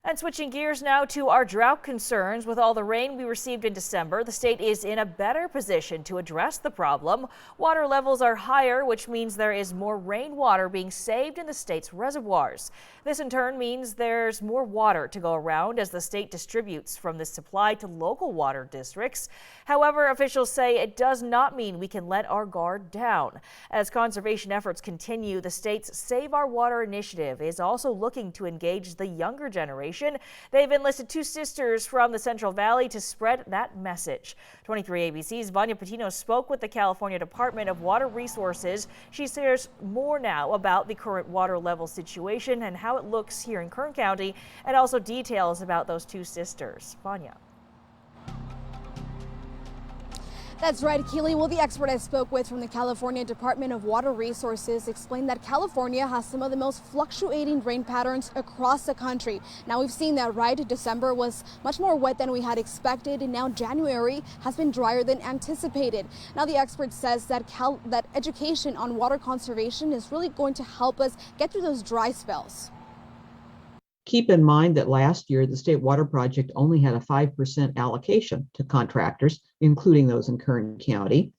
And switching gears now to our drought concerns. With all the rain we received in December, the state is in a better position to address the problem. Water levels are higher, which means there is more rainwater being saved in the state's reservoirs. This in turn means there's more water to go around as the state distributes from this supply to local water districts. However, officials say it does not mean we can let our guard down. As conservation efforts continue, the state's Save Our Water initiative is also looking to engage the younger generation. They've enlisted two sisters from the Central Valley to spread that message. 23 ABC's Vanya Patino spoke with the California Department of Water Resources. She shares more now about the current water level situation and how it looks here in Kern County, and also details about those two sisters. Vanya. That's right, Keely. Well, the expert I spoke with from the California Department of Water Resources explained that California has some of the most fluctuating rain patterns across the country. Now, we've seen that, right? December was much more wet than we had expected, and now January has been drier than anticipated. Now, the expert says that education on water conservation is really going to help us get through those dry spells. Keep in mind that last year, the State Water Project only had a 5% allocation to contractors, including those in Kern County.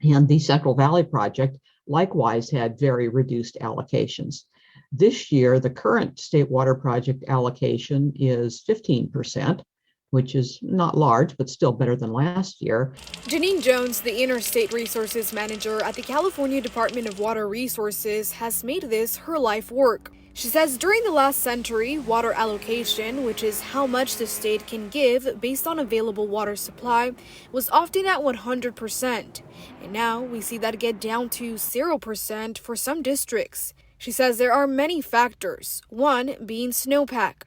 And the Central Valley Project likewise had very reduced allocations. This year, the current State Water Project allocation is 15%, which is not large, but still better than last year. Janine Jones, the Interstate Resources Manager at the California Department of Water Resources, has made this her life work. She says during the last century, water allocation, which is how much the state can give based on available water supply, was often at 100%. And now we see that get down to 0% for some districts. She says there are many factors, one being snowpack.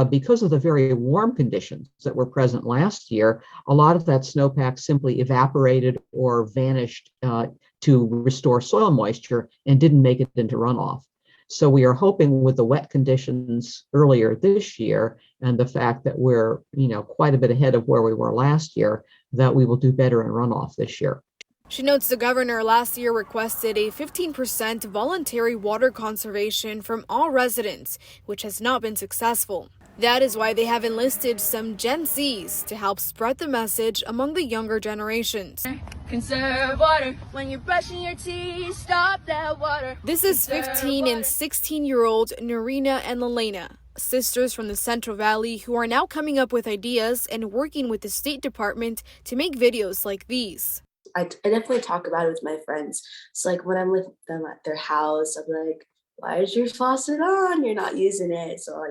Because of the very warm conditions that were present last year, a lot of that snowpack simply evaporated or vanished to restore soil moisture and didn't make it into runoff. So we are hoping with the wet conditions earlier this year and the fact that we're, quite a bit ahead of where we were last year, that we will do better in runoff this year. She notes the governor last year requested a 15% voluntary water conservation from all residents, which has not been successful. That is why they have enlisted some Gen Zs to help spread the message among the younger generations. Conserve water when you're brushing your teeth. Stop that water. This is 15 and 16-year-old Narina and Lelena, sisters from the Central Valley who are now coming up with ideas and working with the State Department to make videos like these. I definitely talk about it with my friends. It's like when I'm with them at their house, I'm like, why is your faucet on? You're not using it. So I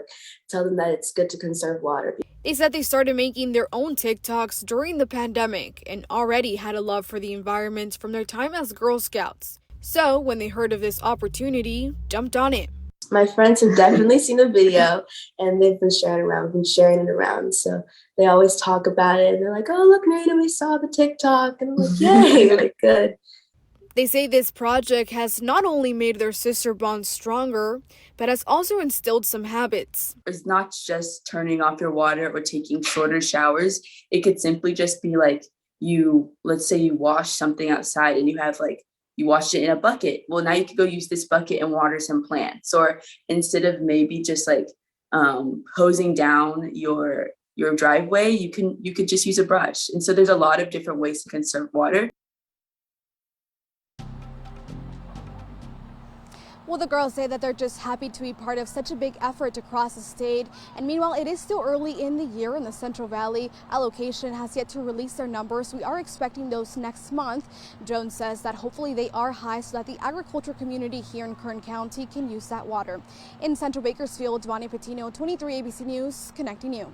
tell them that it's good to conserve water. They said they started making their own TikToks during the pandemic and already had a love for the environment from their time as Girl Scouts. So when they heard of this opportunity, jumped on it. My friends have definitely seen the video and they've been sharing it around. So they always talk about it and they're like, oh, look, Nina, we saw the TikTok. And I'm like, yay, like good. They say this project has not only made their sister bond stronger, but has also instilled some habits. It's not just turning off your water or taking shorter showers. It could simply just be like let's say you wash something outside and you washed it in a bucket. Well, now you could go use this bucket and water some plants. Or instead of maybe just hosing down your driveway, you could just use a brush. And so there's a lot of different ways to conserve water. Well, the girls say that they're just happy to be part of such a big effort across the state. And meanwhile, it is still early in the year in the Central Valley. Allocation has yet to release their numbers. We are expecting those next month. Jones says that hopefully they are high so that the agriculture community here in Kern County can use that water. In Central Bakersfield, Vanya Patino, 23 ABC News, connecting you.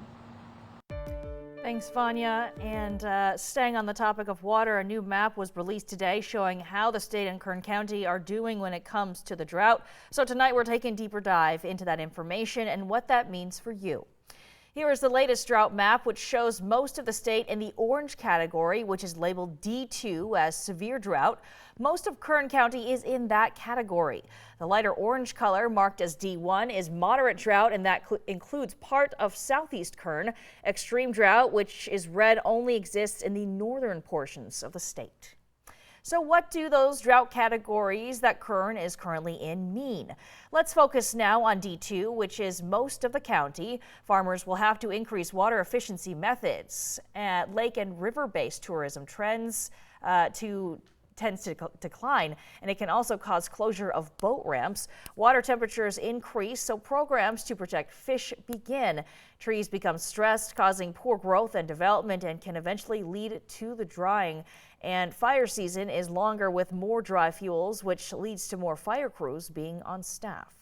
Thanks, Vanya. And staying on the topic of water, a new map was released today showing how the state and Kern County are doing when it comes to the drought. So tonight we're taking a deeper dive into that information and what that means for you. Here is the latest drought map, which shows most of the state in the orange category, which is labeled D2 as severe drought. Most of Kern County is in that category. The lighter orange color marked as D1 is moderate drought, and that includes part of southeast Kern. Extreme drought, which is red, only exists in the northern portions of the state. So what do those drought categories that Kern is currently in mean? Let's focus now on D2, which is most of the county. Farmers will have to increase water efficiency methods. Lake and river-based tourism tends to decline, and it can also cause closure of boat ramps. Water temperatures increase, so programs to protect fish begin. Trees become stressed, causing poor growth and development, and can eventually lead to the drying. And fire season is longer with more dry fuels, which leads to more fire crews being on staff.